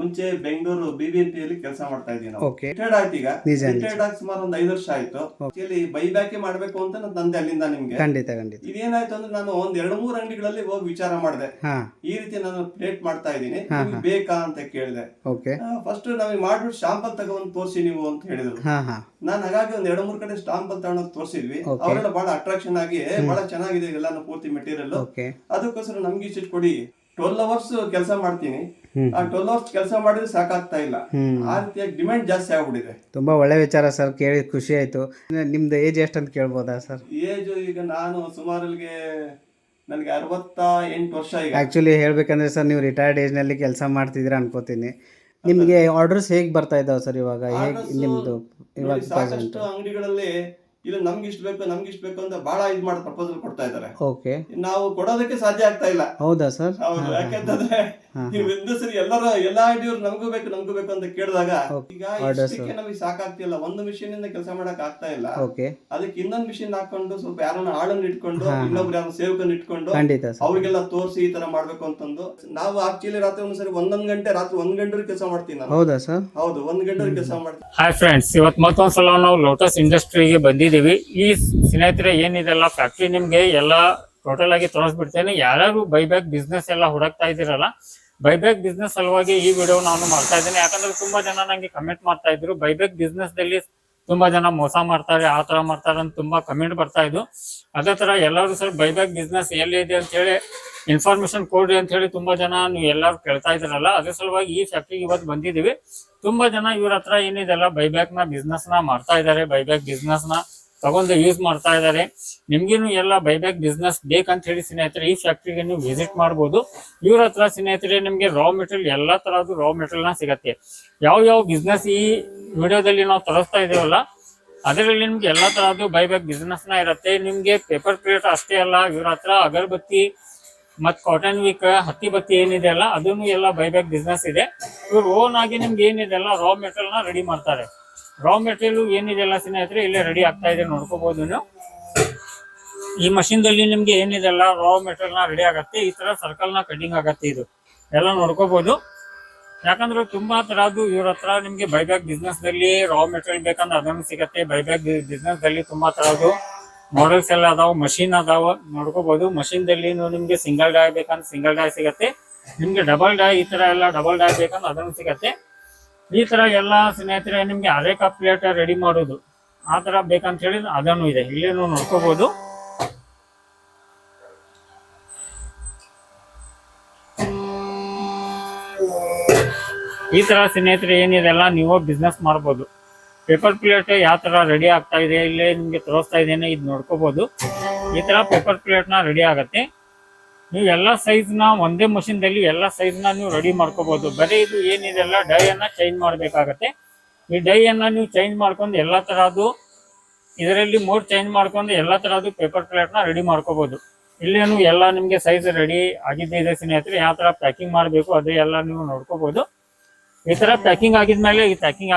ಮುಂಚೆ ಬೆಂಗಳೂರು BBMP ಕೆಲಸ ಮಾಡ್ತಾ ಇದ್ದೀವಿ ನಾವು. ಓಕೆ. ರಿಟೈರ್ಡ್ ಆಯ್ತು ಈಗ. ನಿಜ ನಿಜ. ರಿಟೈರ್ಡ್ ಆಗಿ ಸುಮಾರು ಒಂದು 5 ವರ್ಷ ಆಯ್ತು. ಆಕ್ಚುಲಿ ಬೈಬ್ಯಾಕ್ ಮಾಡಬೇಕು ಅಂತ ನಾನು ತಂದೆ ಅಲ್ಲಿಂದ ನಿಮ್ಗೆ. ಖಂಡಿತ ಖಂಡಿತ. ಇದೇನಾಯ್ತು ಅಂದ್ರೆ ನಾನು ಒಂದ್ 2-3 ಅಂಗಡಿಗಳಲ್ಲಿ ಹೋಗಿ ವಿಚಾರ ಮಾಡಿದೆ. ಈ ರೀತಿ ನಾನು ಪ್ಲೇಟ್ ಮಾಡ್ತಾ ಇದ್ದೀನಿ, ನಿಮ್ಗೆ ಬೇಕಾ ಅಂತ ಕೇಳಿದೆ. ಓಕೆ. ಫಸ್ಟ್ ನಮಗೆ ಮಾಡ್ಬಿಟ್ಟು ಶಾಂಪಲ್ ತಗೊಂಡು ತೋರಿಸಿ ನೀವು ಅಂತ ಹೇಳಿದ್ರು. ನಾನು ಹಾಗಾಗಿ ಒಂದ್ 2-3 ಕಡೆ ಸ್ಟಾಂಪಲ್ ತಗೊಂಡು ತೋರಿಸಿದ್ವಿ. ಅವರೆಲ್ಲ ಬಹಳ ಅಟ್ರಾಕ್ಷನ್ ಆಗಿ ಬಹಳ ಚೆನ್ನಾಗಿದೆ ಎಲ್ಲಾನು ಪೂರ್ತಿ ಮೆಟೀರಿಯಲ್. ಅದಕ್ಕೋಸ್ಕರ ನಮ್ಗೆ ಇಷ್ಟು ಕೊಡಿ. 12 ಅವರ್ಸ್ ಕೆಲಸ ಮಾಡ್ತೀನಿ. ಆ 12 ಅವರ್ಸ್ ಕೆಲಸ ಮಾಡಿದ್ರೆ ಸಾಕಾಗ್ತಾ ಇಲ್ಲ. ಆ ರೀತಿಯಾಗಿ ಡಿಮ್ಯಾಂಡ್ ಜಾಸ್ತಿ ಆಗ್ಬಿಟ್ಟಿದೆ. ತುಂಬಾ ಒಳ್ಳೆ ವಿಚಾರ ಸರ್, ಕೇಳಿ ಖುಷಿ ಆಯ್ತು. ನಿಮ್ದು ಏಜ್ ಎಷ್ಟು ಅಂತ ಕೇಳ್ಬೋದಾ ಸರ್? ಏಜ್ ಈಗ ನಾನು ಸುಮಾರಿಗೆ ನನಗೆ 68 ವರ್ಷ. ಈಗ ಆಕ್ಚುಲಿ ಹೇಳ್ಬೇಕಂದ್ರೆ ಸರ್, ನೀವು ರಿಟೈರ್ಡ್ ಏಜ್ ನಲ್ಲಿ ಕೆಲಸ ಮಾಡ್ತಿದ್ದೀರಾ ಅನ್ಕೋತೀನಿ. ನಿಮ್ಗೆ ಆರ್ಡರ್ಸ್ ಹೇಗೆ ಬರ್ತಾ ಇದಾವೆ ಸರ್ ಇವಾಗ? ಹೇಗೆ ನಿಮ್ದು ಇವಾಗ ಸಾಕಷ್ಟು ಅಂಗಡಿಗಳಲ್ಲಿ ಇಲ್ಲ ನಮ್ಗೆ ಇಷ್ಟ ಬೇಕು ಅಂತ ಬಹಳ ಇದು ಮಾಡಿ ಪ್ರಪೋಸಲ್ ಕೊಡ್ತಾ ಇದ್ದಾರೆ. ಓಕೆ. ನಾವು ಕೊಡೋದಕ್ಕೆ ಸಾಧ್ಯ ಆಗ್ತಾ ಇಲ್ಲ. ಹೌದಾ ಸರ್? ಹೌದು. ಯಾಕೆಂತಂದ್ರೆ ನೀವು ಒಂದು ಸರಿ ಎಲ್ಲಾ ಐಡಿಯಾ ನಮಗೂ ಬೇಕು ಅಂತ ಕೇಳಿದಾಗ ಈಗ ಇಷ್ಟಕ್ಕೆ ನಮಗೆ ಸಾಕಾಗ್ತಿಲ್ಲ. ಒಂದು ಮಿಷಿನ್ ಇಂದ ಕೆಲಸ ಮಾಡಕ್ ಆಗ್ತಾ ಇಲ್ಲ. ಓಕೆ. ಅದಕ್ಕೆ ಇನ್ನೊಂದು ಮಿಷಿನ್ ಹಾಕೊಂಡು ಸ್ವಲ್ಪ ಯಾರನ್ನ ಆಳನ್ನು ಇಟ್ಕೊಂಡು ಇನ್ನೊಬ್ರು ಯಾರು ಸೇವಕನ್ನು ಇಟ್ಕೊಂಡು ಖಂಡಿತ ಅವ್ರಿಗೆಲ್ಲ ತೋರಿಸಿ ಈ ತರ ಮಾಡ್ಬೇಕು ಅಂತಂದು ನಾವು ಆಕ್ಚುಲಿ ರಾತ್ರಿ ಒಂದ್ಸರಿ 1 ಗಂಟೆ ರಾತ್ರಿ 1 ಗಂಟೆ ಕೆಲಸ ಮಾಡ್ತೀನಿ ನಾನು. ಹೌದಾ ಸರ್? ಹೌದು, 1 ಗಂಟೆ ಕೆಲಸ ಮಾಡ್ತೀನಿ. ಹಾಯ್ ಫ್ರೆಂಡ್ಸ್, ಇವತ್ತು ಮತ್ತೊಂದ್ಸಲ ನಾವು ಲೋಟಸ್ ಇಂಡಸ್ಟ್ರಿಗೆ ಬಂದಿದ್ದೀವಿ. ಈ ಸ್ನೇಹಿತರೆ ಏನಿದೆಲ್ಲ ಫ್ಯಾಕ್ಟ್ರಿ ನಿಮ್ಗೆ ಎಲ್ಲ ಟೋಟಲ್ ಆಗಿ ತೋರಿಸ್ಬಿಡ್ತೇನೆ. ಯಾರು ಬೈಬ್ಯಾಕ್ ಬಿಸ್ನೆಸ್ ಎಲ್ಲ ಹುಡುಕ್ತಾ ಇದ್ದೀರಲ್ಲ, ಬೈಬ್ಯಾಕ್ ಬಿಸ್ನೆಸ್ ಸಲುವಾಗಿ ಈ ವಿಡಿಯೋ ನಾನು ಮಾಡ್ತಾ ಇದ್ದೀನಿ. ಯಾಕಂದ್ರೆ ತುಂಬಾ ಜನ ನಂಗೆ ಕಮೆಂಟ್ ಮಾಡ್ತಾ ಇದ್ರು, ಬೈಬ್ಯಾಕ್ ಬಿಸ್ನೆಸ್ ದಲ್ಲಿ ತುಂಬಾ ಜನ ಮೋಸ ಮಾಡ್ತಾರೆ, ಆ ತರ ಮಾಡ್ತಾರೆ ಅಂತ ತುಂಬಾ ಕಮೆಂಟ್ ಬರ್ತಾ ಇದ್ದು. ಅದೇ ತರ ಎಲ್ಲರೂ ಸರ್ ಬೈಬ್ಯಾಕ್ ಬಿಸ್ನೆಸ್ ಎಲ್ಲಿದೆ ಅಂತ ಹೇಳಿ ಇನ್ಫಾರ್ಮೇಶನ್ ಕೊಡ್ರಿ ಅಂತ ಹೇಳಿ ತುಂಬಾ ಜನ ನೀವು ಎಲ್ಲರೂ ಕೇಳ್ತಾ ಇದ್ರಲ್ಲ, ಅದ್ರ ಸಲುವಾಗಿ ಈ ಫ್ಯಾಕ್ಟ್ರಿಗೆ ಇವತ್ತು ಬಂದಿದ್ದೀವಿ. ತುಂಬಾ ಜನ ಇವ್ರ ಹತ್ರ ಏನಿದೆಲ್ಲ ಬೈಬ್ಯಾಕ್ ನ ಬಿಸ್ನೆಸ್ ನ ಮಾಡ್ತಾ ಇದ್ದಾರೆ, ಬೈಬ್ಯಾಕ್ ಬಿಸ್ನೆಸ್ ನ ತಗೊಂಡು ಯೂಸ್ ಮಾಡ್ತಾ ಇದ್ದಾರೆ. ನಿಮ್ಗೇನು ಎಲ್ಲ ಬೈಬ್ಯಾಕ್ ಬಿಸ್ನೆಸ್ ಬೇಕಂತ ಹೇಳಿ ಸ್ನೇಹಿತರೆ ಈ ಫ್ಯಾಕ್ಟ್ರಿಗೆ ನೀವು ವಿಸಿಟ್ ಮಾಡ್ಬೋದು. ಇವ್ರ ಹತ್ರ ಸ್ನೇಹಿತರೆ ನಿಮ್ಗೆ ರಾ ಮೆಟೀರಿಯಲ್ ಎಲ್ಲಾ ತರದ್ದು ರಾ ಮೆಟೀರಿಯಲ್ ನ ಸಿಗತ್ತೆ. ಯಾವ ಬಿಸ್ನೆಸ್ ಈ ವಿಡಿಯೋದಲ್ಲಿ ನಾವು ತೋರಿಸ್ತಾ ಇದೀವಲ್ಲ, ಅದರಲ್ಲಿ ನಿಮ್ಗೆ ಎಲ್ಲಾ ತರದ್ದು ಬೈಬ್ಯಾಕ್ ಬಿಸ್ನೆಸ್ ನ ಇರುತ್ತೆ. ನಿಮ್ಗೆ ಪೇಪರ್ ಪ್ಲೇಟ್ ಅಷ್ಟೇ ಅಲ್ಲ, ಇವ್ರ ಹತ್ರ ಅಗರಬತ್ತಿ ಮತ್ ಕಾಟನ್ ವೀಕ್ ಹತ್ತಿ ಬತ್ತಿ ಏನಿದೆ ಅಲ್ಲ, ಅದನ್ನು ಎಲ್ಲ ಬೈಬ್ಯಾಕ್ ಬಿಸ್ನೆಸ್ ಇದೆ. ಇವ್ರು ಓನ್ ಆಗಿ ನಿಮ್ಗೆ ಏನಿದೆ ಅಲ್ಲ ರಾ ಮೆಟೀರಿಯಲ್ ನ ರೆಡಿ ಮಾಡ್ತಾರೆ. ರಾ ಮೆಟೀರಿಯಲ್ ಏನಿದೆಲ್ಲ ಸ್ನೇಹಿತರೆ ಇಲ್ಲೇ ರೆಡಿ ಆಗ್ತಾ ಇದೆ, ನೋಡ್ಕೋಬಹುದು ನೀವು. ಈ ಮಷೀನ್ ದಲ್ಲಿ ನಿಮ್ಗೆ ಏನಿದೆಲ್ಲ ರಾ ಮೆಟೀರಿಯಲ್ ನ ರೆಡಿ ಆಗತ್ತೆ. ಈ ತರ ಸರ್ಕಲ್ ನ ಕಟಿಂಗ್ ಆಗತ್ತೆ, ಇದು ಎಲ್ಲ ನೋಡ್ಕೋಬಹುದು. ಯಾಕಂದ್ರೆ ತುಂಬಾ ತರದ್ದು ಇವ್ರ ಹತ್ರ ನಿಮ್ಗೆ ಬೈಬ್ಯಾಕ್ ಬಿಸ್ನೆಸ್ ದಲ್ಲಿ ರಾ ಮೆಟೀರಿಯಲ್ ಬೇಕಂದ್ರೆ ಅದನ್ನು ಸಿಗತ್ತೆ. ಬೈಬ್ಯಾಕ್ ಬಿಸ್ನೆಸ್ ದಲ್ಲಿ ತುಂಬಾ ತರದ್ದು ಮಾಡೆಲ್ಸ್ ಎಲ್ಲ ಅದಾವ, ಮಷೀನ್ ಅದಾವ, ನೋಡ್ಕೋಬಹುದು. ಮಷೀನ್ ದಲ್ಲಿ ನಿಮ್ಗೆ ಸಿಂಗಲ್ ಡೈ ಬೇಕಂದ್ರೆ ಸಿಂಗಲ್ ಡೈ ಸಿಗತ್ತೆ. ನಿಮ್ಗೆ ಡಬಲ್ ಡೈ ಈ ತರ ಎಲ್ಲ ಡಬಲ್ ಡೈ ಬೇಕಂದ್ರೆ ಅದನ್ನು ಸಿಗತ್ತೆ. ಈ ತರ ಎಲ್ಲ ಸ್ನೇಹಿತರೆ ನಿಮ್ಗೆ ಅರೇಕಾ ಪ್ಲೇಟ್ ರೆಡಿ ಮಾಡೋದು ಆ ತರ ಬೇಕಂತ ಹೇಳಿ ಅದನ್ನು ಇದೆ, ಇಲ್ಲೇನು ನೋಡ್ಕೋಬಹುದು. ಈ ತರ ಸ್ನೇಹಿತರೆ ಏನಿದೆಲ್ಲ ನೀವು ಬಿಸ್ನೆಸ್ ಮಾಡ್ಬೋದು. ಪೇಪರ್ ಪ್ಲೇಟ್ ಯಾವ ತರ ರೆಡಿ ಆಗ್ತಾ ಇದೆ ಇಲ್ಲೇ ನಿಮ್ಗೆ ತೋರಿಸ್ತಾ ಇದ್ದೇನೆ, ಇದು ನೋಡ್ಕೋಬಹುದು. ಈ ತರ ಪೇಪರ್ ಪ್ಲೇಟ್ ನ ರೆಡಿ ಆಗತ್ತೆ. ನೀವು ಎಲ್ಲಾ ಸೈಜ್ ನ ಒಂದೇ ಮಷೀನ್ ದಲ್ಲಿ ಎಲ್ಲಾ ಸೈಜ್ ನ ನೀವು ರೆಡಿ ಮಾಡ್ಕೋಬಹುದು. ಬರೀ ಇದು ಏನಿದೆಲ್ಲ ಡೈ ಅನ್ನ ಚೇಂಜ್ ಮಾಡ್ಬೇಕಾಗತ್ತೆ. ಈ ಡೈ ಅನ್ನ ನೀವು ಚೇಂಜ್ ಮಾಡ್ಕೊಂಡು ಎಲ್ಲಾ ತರದ್ದು ಇದರಲ್ಲಿ ಮೋಡ್ ಚೇಂಜ್ ಮಾಡ್ಕೊಂಡು ಎಲ್ಲಾ ತರದ್ದು ಪೇಪರ್ ಪ್ಲೇಟ್ ನ ರೆಡಿ ಮಾಡ್ಕೋಬಹುದು. ಇಲ್ಲೇನು ಎಲ್ಲ ನಿಮ್ಗೆ ಸೈಜ್ ರೆಡಿ ಆಗಿದ್ದೆ ಸ್ನೇಹಿತರೆ. ಯಾವ ತರ ಪ್ಯಾಕಿಂಗ್ ಮಾಡ್ಬೇಕು ಅದೇ ಎಲ್ಲ ನೀವು ನೋಡ್ಕೋಬಹುದು. ಈ ತರ ಪ್ಯಾಕಿಂಗ್ ಆಗಿದ್ಮೇಲೆ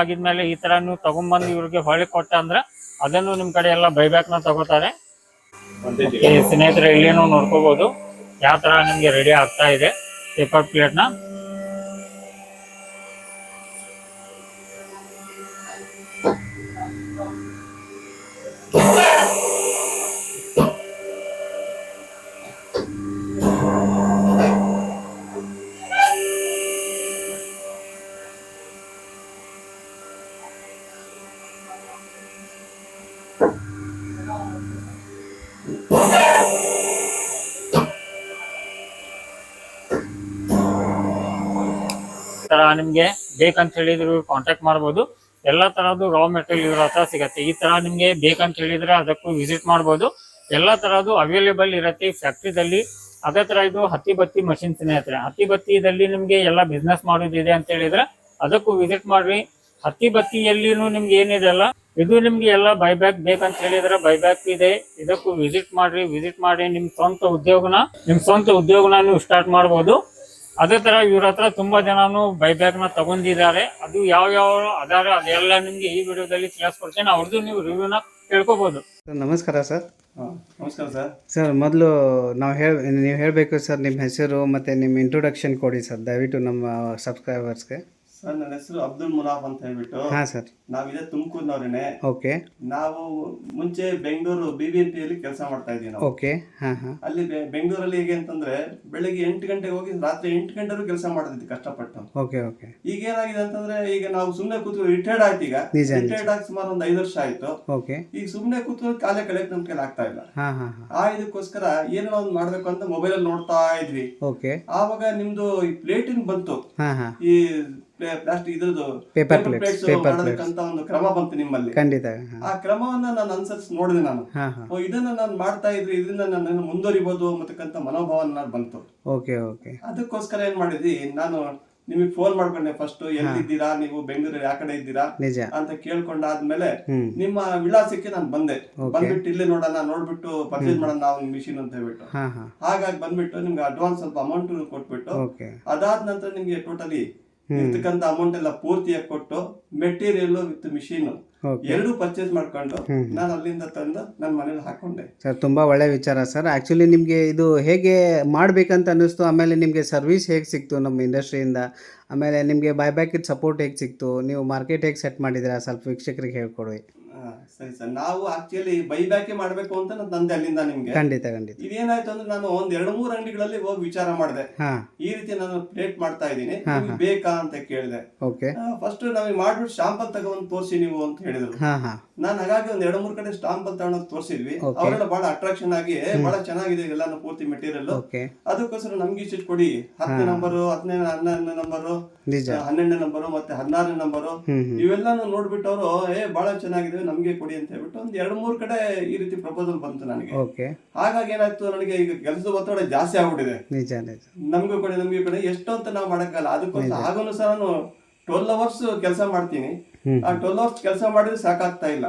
ಈ ತರ ನೀವು ತಗೊಂಡ್ಬಂದು ಇವ್ರಿಗೆ ಹೊಳೆ ಕೊಟ್ಟ ಅಂದ್ರೆ ಅದನ್ನು ನಿಮ್ ಕಡೆ ಎಲ್ಲ ಬೈಬ್ಯಾಕ್ ನ ತಗೋತಾರೆ. ಸ್ನೇಹಿತರೆ ಇಲ್ಲೇನು ನೋಡ್ಕೋಬಹುದು ಯಾವ ತರ ನಿಮ್ಗೆ ರೆಡಿ ಆಗ್ತಾ ಇದೆ ಪೇಪರ್ ಪ್ಲೇಟ್ ನ. ನಿಮ್ಗೆ ಬೇಕಂತ ಹೇಳಿದ್ರು ಕಾಂಟ್ಯಾಕ್ಟ್ ಮಾಡಬಹುದು. ಎಲ್ಲಾ ತರದ್ದು ರಾ ಮೆಟೀರಿಯಲ್ ಇವ್ರ ಹತ್ರ ಸಿಗತ್ತೆ. ಈ ತರ ನಿಮ್ಗೆ ಬೇಕಂತ ಹೇಳಿದ್ರೆ ಅದಕ್ಕೂ ವಿಸಿಟ್ ಮಾಡಬಹುದು. ಎಲ್ಲಾ ತರದ್ದು ಅವೈಲೇಬಲ್ ಇರತ್ತೆ ಫ್ಯಾಕ್ಟ್ರಿದಲ್ಲಿ. ಅದೇ ತರ ಇದು ಹತ್ತಿ ಬತ್ತಿ ಮಷಿನ್ ಸ್ನೇಹಿತರೆ, ಹತ್ತಿ ಬತ್ತಿದಲ್ಲಿ ನಿಮ್ಗೆ ಎಲ್ಲ ಬಿಸ್ನೆಸ್ ಮಾಡೋದಿದೆ ಅಂತ ಹೇಳಿದ್ರೆ ಅದಕ್ಕೂ ವಿಸಿಟ್ ಮಾಡ್ರಿ. ಹತ್ತಿ ಬತ್ತಿಯಲ್ಲಿನೂ ನಿಮ್ಗೆ ಏನಿದೆ ಅಲ್ಲ ಇದು ನಿಮ್ಗೆ ಎಲ್ಲ ಬೈಬ್ಯಾಕ್ ಬೇಕಂತ ಹೇಳಿದ್ರೆ ಬೈಬ್ಯಾಕ್ ಇದೆ, ಇದಕ್ಕೂ ವಿಸಿಟ್ ಮಾಡಿ ನಿಮ್ ಸ್ವಂತ ಉದ್ಯೋಗನ ನೀವು ಸ್ಟಾರ್ಟ್ ಮಾಡಬಹುದು. ಅದೇ ತರ ಇವ್ರ ಹತ್ರ ತುಂಬಾ ಜನನು ಬೈಬ್ಯಾಕ್ ನ ತಗೊಂಡಿದ್ದಾರೆ. ಅದು ಯಾವ ಅದಾರೆ ಅದೆಲ್ಲ ನಿಮ್ಗೆ ಈ ವಿಡಿಯೋದಲ್ಲಿ ತಿಳಿಸ್ಕೊಡ್ತೇನೆ. ಅವ್ರದ್ದು ನೀವು ರಿವ್ಯೂನ ಕೇಳ್ಕೋಬಹುದು. ನಮಸ್ಕಾರ ಸರ್. ನಮಸ್ಕಾರ ಸರ್. ಸರ್ ಮೊದಲು ನೀವು ಹೇಳಬೇಕು ಸರ್ ನಿಮ್ಮ ಹೆಸರು ಮತ್ತೆ ನಿಮ್ಮ ಇಂಟ್ರೊಡಕ್ಷನ್ ಕೊಡಿ ಸರ್, ದಯವಿಟ್ಟು ನಮ್ಮ ಸಬ್ಸ್ಕ್ರೈಬರ್ಸ್ಗೆ. ಸರ್ ನನ್ನ ಹೆಸರು ಅಬ್ದುಲ್ ಮುನಾಫ್ ಅಂತ ಹೇಳ್ಬಿಟ್ಟು. ಹಾಂ ಸರ್. ನಾವಿದೆ ತುಮಕೂರಿನವ್ರೇನೆ. ಓಕೆ. ನಾವು ಮುಂಚೆ ಬೆಂಗಳೂರು BBMP ಅಲ್ಲಿ ಕೆಲಸ ಮಾಡ್ತಾ ಇದ್ದೀವಿ ನಾವು. ಓಕೆ. ಹಾಂ ಹಾಂ. ಅಲ್ಲಿ ಬೆಂಗಳೂರಲ್ಲಿ ಹೇಗೆ ಅಂತಂದ್ರೆ ಬೆಳಿಗ್ಗೆ 8 ಗಂಟೆಗೆ ಹೋಗಿ ರಾತ್ರಿ 8 ಗಂಟೆವರೆಗೂ ಕೆಲಸ ಮಾಡ್ತಿದ್ವಿ ಕಷ್ಟಪಟ್ಟು. Okay okay. ಈಗ ಏನಾಗಿದೆ ಅಂತಂದ್ರೆ ಈಗ ನಾವು ಸುಮ್ನೆ ಕೂತು ರಿಟೈರ್ಡ್ ಆಯ್ತು. ಈಗ ರಿಟೈರ್ಡ್ ಆಗಿ ಸುಮಾರು ಒಂದು 5 ವರ್ಷ ಆಯ್ತು. ಓಕೆ. ಈಗ ಸುಮ್ನೆ ಕೂತು ಕಾಲೇ ಕಳೆಯಕ್ ನಮ್ ಕೈಲಿ ಆಗ್ತಾ ಇಲ್ಲ. ಇದಕ್ಕೋಸ್ಕರ ಏನೋ ಒಂದು ಮಾಡ್ಬೇಕು ಅಂತ ಮೊಬೈಲ್ ಅಲ್ಲಿ ನೋಡ್ತಾ ಇದ್ವಿ. ಓಕೆ. ಆವಾಗ ನಿಮ್ದು ಈ ಪ್ಲೇಟಿನ್ ಬಂತು. ಈ ಪ್ಲಾಸ್ಟಿಕ್ ಇದ್ರದ್ದು ಪೇಪರ್ ಪ್ಲೇಟ್ಸ್ ಮಾಡೋದಕ್ಕಂತ ಒಂದು ಕ್ರಮ ಬಂತು ನಿಮ್ಮಲ್ಲಿ. ಖಂಡಿತ. ಆ ಕ್ರಮವನ್ನ ನಾನು ಅನುಸರಿಸಿ ನೋಡಿದೆ ನಾನು. ಇದನ್ನ ನಾನು ಮಾಡ್ತಾ ಇದ್ರೆ ಇದರಿಂದ ನಾನು ಮುಂದುವರಿಬಹುದು ಅಂತಕ್ಕಂತ ಮನೋಭಾವ ನಾನು ಬಂತು. Okay okay. ಅದಕ್ಕೋಸ್ಕರ ಏನ್ ಮಾಡಿದ್ವಿ, ನಾನು ನಿಮಗೆ ಫೋನ್ ಮಾಡ್ಕೊಂಡೆ. ಫಸ್ಟ್ ಎಲ್ಲಿದ್ದೀರಾ ನೀವು, ಬೆಂಗಳೂರಲ್ಲಿ ಯಾವ ಕಡೆ ಇದ್ದೀರಾ ಅಂತ ಕೇಳ್ಕೊಂಡಾದ್ಮೇಲೆ ನಿಮ್ಮ ವಿಳಾಸಕ್ಕೆ ನಾನು ಬಂದೆ. ಬಂದ್ಬಿಟ್ಟು ಇಲ್ಲೇ ನೋಡೋಣ, ನೋಡ್ಬಿಟ್ಟು ಪರ್ಚೇಸ್ ಮಾಡೋಣ ನಾವು ಮಿಷಿನ್ ಅಂತ ಹೇಳ್ಬಿಟ್ಟು. ಹಾಗಾಗಿ ಬಂದ್ಬಿಟ್ಟು ನಿಮ್ಗೆ ಅಡ್ವಾನ್ಸ್ ಸ್ವಲ್ಪ ಅಮೌಂಟ್ ಕೊಟ್ಬಿಟ್ಟು ಅದಾದ ನಂತರ ನಿಮ್ಗೆ ಟೋಟಲಿ ಇರ್ತಕ್ಕಂತ ಅಮೌಂಟ್ ಎಲ್ಲ ಪೂರ್ತಿಯಾಗಿ ಕೊಟ್ಟು ಮೆಟೀರಿಯಲ್ ವಿತ್ ಮಿಷಿನ್ ಎರಡು ಪರ್ಚೇಸ್ ಮಾಡ್ಕೊಂಡು ನಾನು ಅಲ್ಲಿಂದ ತಂದು ನನ್ನ ಮನೇಲಿ ಹಾಕೊಂಡೆ. ಸರ್ ತುಂಬಾ ಒಳ್ಳೆ ವಿಚಾರ ಸರ್. ಆಕ್ಚುಲಿ ನಿಮಗೆ ಇದು ಹೇಗೆ ಮಾಡ್ಬೇಕಂತ ಅನ್ನಿಸ್ತು, ಆಮೇಲೆ ನಿಮಗೆ ಸರ್ವಿಸ್ ಹೇಗೆ ಸಿಕ್ತು ನಮ್ಮ ಇಂಡಸ್ಟ್ರಿಯಿಂದ, ಆಮೇಲೆ ನಿಮಗೆ ಬೈಬ್ಯಾಕ್ ಸಪೋರ್ಟ್ ಹೇಗೆ ಸಿಕ್ತು, ನೀವು ಮಾರ್ಕೆಟ್ ಹೇಗೆ ಸೆಟ್ ಮಾಡಿದ್ದೀರಾ, ಸ್ವಲ್ಪ ವೀಕ್ಷಕರಿಗೆ ಹೇಳ್ಕೊಡಿ. ಸರಿ ಸರ್. ನಾವು ಆಕ್ಚುಲಿ ಬೈಬ್ಯಾಕ್ ಮಾಡ್ಬೇಕು ಅಂತ ನಾನು ತಂದೆ ಅಲ್ಲಿಂದ ನಿಮ್ಗೆ. ಖಂಡಿತ ಖಂಡಿತ. ಇದೇನಾಯ್ತು ಅಂದ್ರೆ ನಾನು ಒಂದ್ 2-3 ಅಂಗಡಿಗಳಲ್ಲಿ ಹೋಗಿ ವಿಚಾರ ಮಾಡಿದೆ. ಈ ರೀತಿ ನಾನು ಪ್ಲೇಟ್ ಮಾಡ್ತಾ ಇದ್ದೀನಿ, ಬೇಕಾ ಅಂತ ಕೇಳಿದೆ. ಫಸ್ಟ್ ನಮಗೆ ಮಾಡ್ಬಿಟ್ಟು ಶಾಂಪಲ್ ತಗೊಂಡ್ ತೋರಿಸಿ ನೀವು ಅಂತ ಹೇಳಿದ್ರು. ನಾನು ಹಾಗಾಗಿ ಒಂದ್ 2-3 ಕಡೆ ಶಾಂಪಲ್ ತಗೊಂಡ್ ತೋರಿಸಿದ್ವಿ. ಅವರೆಲ್ಲ ಬಹಳ ಅಟ್ರಾಕ್ಷನ್ ಆಗಿ ಬಹಳ ಚೆನ್ನಾಗಿದೆ ಎಲ್ಲ ಪೂರ್ತಿ ಮೆಟೀರಿಯಲ್. ಅದಕ್ಕೋಸ್ಕರ ನಮ್ಗೆ ಇಷ್ಟ ಕೊಡಿ, 10 ನಂಬರು, 11 ನಂಬರು, 12 ನಂಬರು ಮತ್ತೆ 16 ನಂಬರು ಇವೆಲ್ಲಾನು ನೋಡ್ಬಿಟ್ಟು ಅವರು ಬಹಳ ಚೆನ್ನಾಗಿದೆ ನಮ್ಗೆ ಕೊಡಿ ಅಂತ ಹೇಳ್ಬಿಟ್ಟು ಒಂದ್ 2-3 ಕಡೆ ಈ ರೀತಿ ಪ್ರಪೋಸಲ್ ಬಂತು ನನಗೆ. ಹಾಗಾಗಿ ಏನಾಯ್ತು, ನನಗೆ ಈಗ ಕೆಲಸದ ಒತ್ತಡ ಜಾಸ್ತಿ ಆಗ್ಬಿಟ್ಟಿದೆ. ನಮ್ಗೂ ಕೊಡಿ ಎಷ್ಟು ಅಂತ ನಾವು ಮಾಡಕ್ಕಲ್ಲ. ಅದಕ್ಕೋಸ್ಕರ ಆಗನು ಸಹ ನಾನು 12 ಅವರ್ಸ್ ಕೆಲಸ ಮಾಡ್ತೀನಿ. ಆ 12 ಅವರ್ಸ್ ಕೆಲಸ ಮಾಡಿದ್ರೆ ಸಾಕಾಗ್ತಾ ಇಲ್ಲ.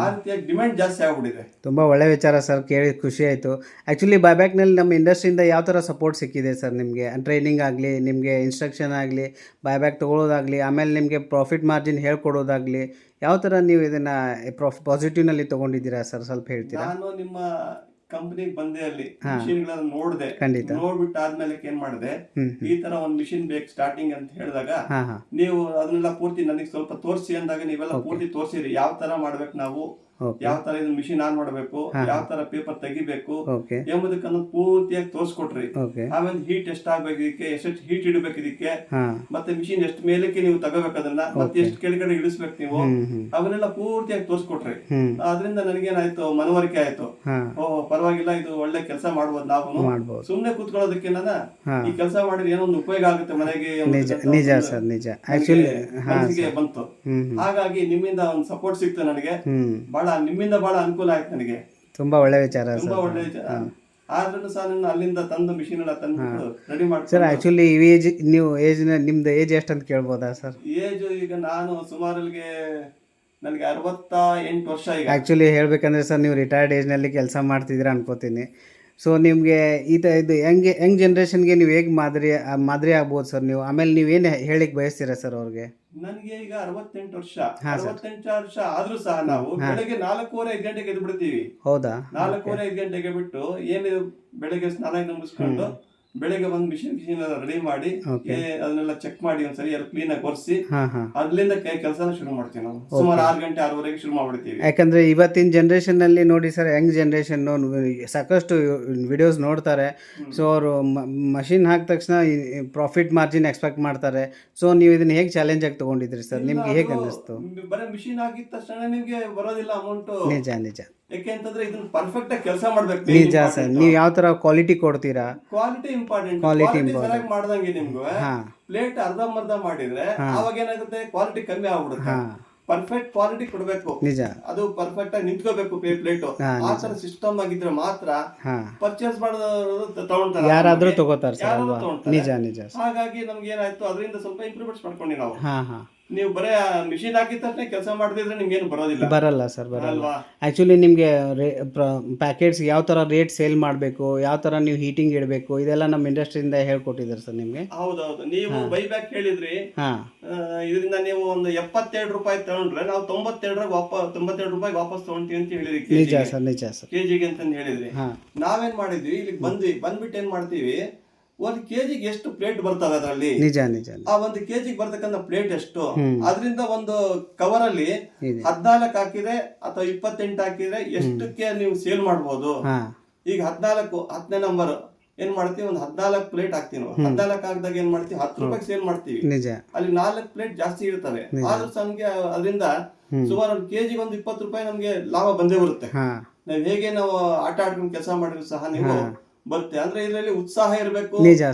ಆ ರೀತಿಯಾಗಿ ಡಿಮ್ಯಾಂಡ್ ಜಾಸ್ತಿ ಆಗ್ಬಿಟ್ಟಿದೆ. ತುಂಬಾ ಒಳ್ಳೆ ವಿಚಾರ ಸರ್, ಕೇಳಿ ಖುಷಿ ಆಯ್ತು. ಆಕ್ಚುಲಿ ಬೈಬ್ಯಾಕ್ ನಲ್ಲಿ ನಮ್ಮ ಇಂಡಸ್ಟ್ರಿಯಿಂದ ಯಾವ ತರ ಸಪೋರ್ಟ್ ಸಿಕ್ಕಿದೆ ಸರ್ ನಿಮಗೆ? ಟ್ರೈನಿಂಗ್ ಆಗಲಿ, ನಿಮಗೆ ಇನ್ಸ್ಟ್ರಕ್ಷನ್ ಆಗಲಿ, ಬೈಬ್ಯಾಕ್ ತಗೊಳ್ಳೋದಾಗ್ಲಿ, ಆಮೇಲೆ ನಿಮಗೆ ಪ್ರಾಫಿಟ್ ಮಾರ್ಜಿನ್ ಹೇಳ್ಕೊಡೋದಾಗ್ಲಿ, ಯಾವ ತರ ನೀವು ಇದನ್ನ ಪಾಸಿಟಿವ್ ನಲ್ಲಿ ತಗೊಂಡಿದ್ದೀರಾ ಸರ್, ಸ್ವಲ್ಪ ಹೇಳ್ತೀರಾ? ನಾನು ನಿಮ್ಮ ಕಂಪನಿಗೆ ಬಂದೆ, ಅಲ್ಲಿ ಮಿಷಿನ್ ಗಳನ್ನ ನೋಡಿದೆ. ನೋಡ್ಬಿಟ್ಟು ಆದ್ಮೇಲೆ ಏನ್ ಮಾಡಿದೆ, ಈ ತರ ಒಂದ್ ಮಿಷಿನ್ ಬೇಕು ಸ್ಟಾರ್ಟಿಂಗ್ ಅಂತ ಹೇಳಿದಾಗ ನೀವು ಅದನ್ನೆಲ್ಲ ಪೂರ್ತಿ ನನಗೆ ಸ್ವಲ್ಪ ತೋರಿಸಿ ಅಂದಾಗ ನೀವೆಲ್ಲ ಪೂರ್ತಿ ತೋರಿಸಿರಿ. ಯಾವ ತರ ಮಾಡ್ಬೇಕು ನಾವು, ಯಾವ ತರ ಇದು ಮಿಷಿನ್ ಆನ್ ಮಾಡಬೇಕು, ಯಾವ ತರ ಪೇಪರ್ ತೆಗಿಬೇಕು ಎಂಬುದಕ್ಕನ್ನು ಪೂರ್ತಿಯಾಗಿ ತೋರಿಸ್ಕೊಟ್ರಿ. ಆಮೇಲೆ ಹೀಟ್ ಎಷ್ಟ್ ಆಗ್ಬೇಕು ಇದಕ್ಕೆ, ಎಷ್ಟು ಹೀಟ್ ಇಡಬೇಕು ಇದಕ್ಕೆ, ಮತ್ತೆ ಮಿಷಿನ್ ಎಷ್ಟು ಮೇಲಕ್ಕೆ ನೀವು ತಗೋಬೇಕು ಅದನ್ನ, ಮತ್ತೆ ಎಷ್ಟು ಕೆಳಗಡೆ ಇಳಿಸ್ಬೇಕು ನೀವು, ಅವನ್ನೆಲ್ಲ ಪೂರ್ತಿಯಾಗಿ ತೋರಿಸ್ಕೊಟ್ರಿ. ಅದರಿಂದ ನನಗೇನಾಯ್ತು, ಮನವರಿಕೆ ಆಯ್ತು. ಪರವಾಗಿಲ್ಲ, ಇದು ಒಳ್ಳೆ ಕೆಲಸ ಮಾಡ್ಬೋದು ನಾವು. ಸುಮ್ನೆ ಕೂತ್ಕೊಳ್ಳೋದಕ್ಕೆ ಈ ಕೆಲಸ ಮಾಡಿದ್ರೆ ಏನೋ ಒಂದು ಉಪಯೋಗ ಆಗುತ್ತೆ ಮನೆಗೆ ಬಂತು. ಹಾಗಾಗಿ ನಿಮ್ಮಿಂದ ಒಂದು ಸಪೋರ್ಟ್ ಸಿಕ್ತು ನನಗೆ. ನಿಮ್ಮಿಂದ ಬಹಳ ಅನುಕೂಲ ಆಯ್ತು ನನಗೆ. ತುಂಬಾ ಒಳ್ಳೆ ವಿಚಾರ, ತುಂಬಾ ಒಳ್ಳೆ ವಿಚಾರ. ಆದ್ರೂ ಸಹ ನಾನು ಅಲ್ಲಿಂದ ತಂದು ಮಿಷಿನ್ ಎಲ್ಲ ತಂದು ರೆಡಿ ಮಾಡಿ ಸರ್. ಆಕ್ಚುಲಿ ನೀವು ನಿಮ್ದು ಏಜ್ ಎಷ್ಟು ಅಂತ ಕೇಳ್ಬೋದಾ ಸರ್? ಏಜ್ ಈಗ ನಾನು ಸುಮಾರಿಗೆ ನನಗೆ 68 ವರ್ಷ. ಈಗ ಆಕ್ಚುಲಿ ಹೇಳ್ಬೇಕಂದ್ರೆ ಸರ್, ನೀವು ರಿಟೈರ್ಡ್ ಏಜ್ನಲ್ಲಿ ಕೆಲಸ ಮಾಡ್ತಿದ್ದೀರಾ ಅನ್ಕೋತೀನಿ. ಸೊ ನಿಮಗೆ ಇದು ಯಂಗ್ ಜನ್ರೇಷನ್ಗೆ ನೀವು ಹೇಗೆ ಮಾದರಿ ಆಗ್ಬೋದು ಸರ್ ನೀವು? ಆಮೇಲೆ ನೀವೇನು ಹೇಳಿಕ್ ಬಯಸ್ತೀರಾ ಸರ್ ಅವ್ರಿಗೆ? ನನಗೆ ಈಗ 68 ವರ್ಷ. 68 ವರ್ಷ ಆದ್ರೂ ಸಹ ನಾವು ಬೆಳಗ್ಗೆ 4:15 ಗಂಟೆಗೆ ಎದ್ದು ಬಿಡ್ತೀವಿ. ಹೌದಾ? 4:15 ಗಂಟೆಗೆ ಬಿಟ್ಟು ಏನಿದು ಬೆಳಗ್ಗೆ ಸ್ನಾನ ಮುಗಿಸ್ಕೊಂಡು ಬೆಳಿಗ್ಗೆ ಬಂದು ಮಿಷಿನ್ ಎಲ್ಲ ರೆಡಿ ಮಾಡಿ ಅದನ್ನೆಲ್ಲ ಚೆಕ್ ಮಾಡಿ ಒಂದ್ಸರಿ ಎಲ್ಲ ಕ್ಲೀನ್ ಆಗಿ ಒರೆಸಿ ಅಲ್ಲಿಂದ ಕೆಲಸನ ಶುರು ಮಾಡ್ತೀವಿ ನಾವು. ಸುಮಾರು 6 ಗಂಟೆ 6:30 ಶುರು ಮಾಡ್ಬಿಡ್ತೀವಿ. ಯಾಕಂದ್ರೆ ಇವತ್ತಿನ ಜನರೇಷನ್ ನಲ್ಲಿ ನೋಡಿ ಸರ್, ಯಂಗ್ ಜನರೇಷನ್ ಸಾಕಷ್ಟು ವಿಡಿಯೋಸ್ ನೋಡ್ತಾರೆ. ಸೊ ಅವರು ಮಷಿನ್ ಹಾಕಿದ ತಕ್ಷಣ ಪ್ರಾಫಿಟ್ ಮಾರ್ಜಿನ್ ಎಕ್ಸ್ಪೆಕ್ಟ್ ಮಾಡ್ತಾರೆ. ಸೊ ನೀವು ಇದನ್ನ ಹೇಗೆ ಚಾಲೆಂಜ್ ಆಗಿ ತಗೊಂಡಿದ್ರಿ ಸರ್? ನಿಮ್ಗೆ ಹೇಗೆ ಅನ್ನಿಸ್ತು? ಬರೀ ಮಿಷಿನ್ ಹಾಕಿದ ತಕ್ಷಣ ನಿಮ್ಗೆ ಬರೋದಿಲ್ಲ ಅಮೌಂಟ್. ನಿಜ. ಯಾಕೆ ಅಂತಂದ್ರೆ ಇದನ್ನ ಪರ್ಫೆಕ್ಟ್ ಆಗಿ ಕೆಲಸ ಮಾಡ್ಬೇಕು. ನಿಜ ಸರ್. ನೀವು ಯಾವ ತರ ಕ್ವಾಲಿಟಿ ಕೊಡ್ತೀರಾ? Quality important. ಕ್ವಾಲಿಟಿ ಸರಿಯಾಗಿ ಮಾಡ್ದಂಗೆ ನಿಮ್ಗೆ ಪ್ಲೇಟ್ ಅರ್ಧಂಬರ್ಧ ಮಾಡಿದ್ರೆ ಅವಾಗ ಏನಾಗುತ್ತೆ, ಕ್ವಾಲಿಟಿ ಕಮ್ಮಿ ಆಗ್ಬಿಡುತ್ತೆ. ಪರ್ಫೆಕ್ಟ್ ಕ್ವಾಲಿಟಿ ಕೊಡ್ಬೇಕು. ನಿಜ. ಅದು ಪರ್ಫೆಕ್ಟ್ ಆಗಿ ನಿಂತ್ಕೋಬೇಕು ಪ್ಲೇಟ್. ಆ ತರ ಸಿಸ್ಟಮ್ ಆಗಿದ್ರೆ ಮಾತ್ರ ಪರ್ಚೇಸ್ ಮಾಡೋದು ತಗೊಂತಾರೆ, ಯಾರಾದ್ರೂ ತಗೋತಾರೆ. ನಿಜ. ಹಾಗಾಗಿ ನಮ್ಗೆ ಏನಾಯ್ತು, ಅದರಿಂದ ಸ್ವಲ್ಪ ಇಂಪ್ರೂವ್ಮೆಂಟ್ಸ್ ಮಾಡ್ಕೊಂಡಿ ನಾವು. ನೀವು ಬರೇ ಮಿಷಿನ್ ಹಾಕಿದ ತಕ್ಷಣ ಕೆಲಸ ಮಾಡದಿದ್ರೆ ನಿಮ್ಗೆ ಏನು ಬರಲ್ಲ ಸರ್. ಆಕ್ಚುಲಿ ನಿಮ್ಗೆ ಪ್ಯಾಕೆಟ್ಸ್ ಯಾವ ತರ ರೇಟ್ ಸೇಲ್ ಮಾಡಬೇಕು, ಯಾವ ತರ ನೀವು ಹೀಟಿಂಗ್ ಇಡಬೇಕು, ಇದೆಲ್ಲ ನಮ್ಮ ಇಂಡಸ್ಟ್ರಿಯಿಂದ ಹೇಳ್ಕೊಟ್ಟಿದ್ದಾರೆ ಸರ್ ನಿಮ್ಗೆ. ಹೌದೌದು. ನೀವು ಬೈಬ್ಯಾಕ್ ಹೇಳಿದ್ರಿ. ಇದರಿಂದ ನೀವು ಒಂದು 72 ರೂಪಾಯಿ ತಗೊಂಡ್ರೆ ನಾವು 92 ರೂಪಾಯಿ ವಾಪಸ್ ತಗೊಂತೀವಿ ಅಂತ ಹೇಳಿದ್ರಿ. ನಿಜ ಸರ್. ಕೆಜಿಗೆ ಅಂತ ಹೇಳಿದ್ರಿ. ನಾವೇನ್ ಮಾಡಿದ್ವಿ, ಇಲ್ಲಿಗೆ ಬಂದ್ಬಿಟ್ಟು ಏನ್ ಮಾಡ್ತೀವಿ, ಒಂದ್ ಕೆಜಿಗೆ ಎಷ್ಟು ಪ್ಲೇಟ್ ಬರ್ತವೆ ಅದರಲ್ಲಿ, ನಿಜ ನಿಜ. ಆ ಒಂದು ಕೆಜಿಗೆ ಬರ್ತಕ್ಕಂಥ ಪ್ಲೇಟ್ ಎಷ್ಟು, ಅದರಿಂದ ಒಂದು ಕವರ್ ಅಲ್ಲಿ 14 ಹಾಕಿದ್ರೆ ಅಥವಾ 28 ಹಾಕಿದ್ರೆ ಎಷ್ಟಕ್ಕೆ ನೀವು ಸೇಲ್ ಮಾಡ್ಬೋದು. ಈಗ 14 10ನೇ ನಂಬರ್ ಏನ್ ಮಾಡ್ತೀವಿ, ಒಂದು 14 ಪ್ಲೇಟ್ ಹಾಕ್ತೀವಿ ನಾವು. 14 ಹಾಕಿದಾಗ ಏನ್ ಮಾಡ್ತೀವಿ, 10 ರೂಪಾಯಿ ಸೇಲ್ ಮಾಡ್ತೀವಿ. ಅಲ್ಲಿ 4 ಪ್ಲೇಟ್ ಜಾಸ್ತಿ ಇರ್ತವೆ. ಆದ್ರೂ ನಮ್ಗೆ ಅದರಿಂದ ಸುಮಾರು ಒಂದು ಕೆಜಿಗೆ ಒಂದು 20 ರೂಪಾಯಿ ನಮ್ಗೆ ಲಾಭ ಬಂದೇ ಬರುತ್ತೆ. ನಾವ್ ಹೇಗೆ ನಾವು ಆಟ ಆಡ್ಕೊಂಡು ಕೆಲಸ ಮಾಡಿದ್ರು ಸಹ ನೀವು ಬರುತ್ತೆ. ಅಂದ್ರೆ ಇದರಲ್ಲಿ ಉತ್ಸಾಹ ಇರ್ಬೇಕು,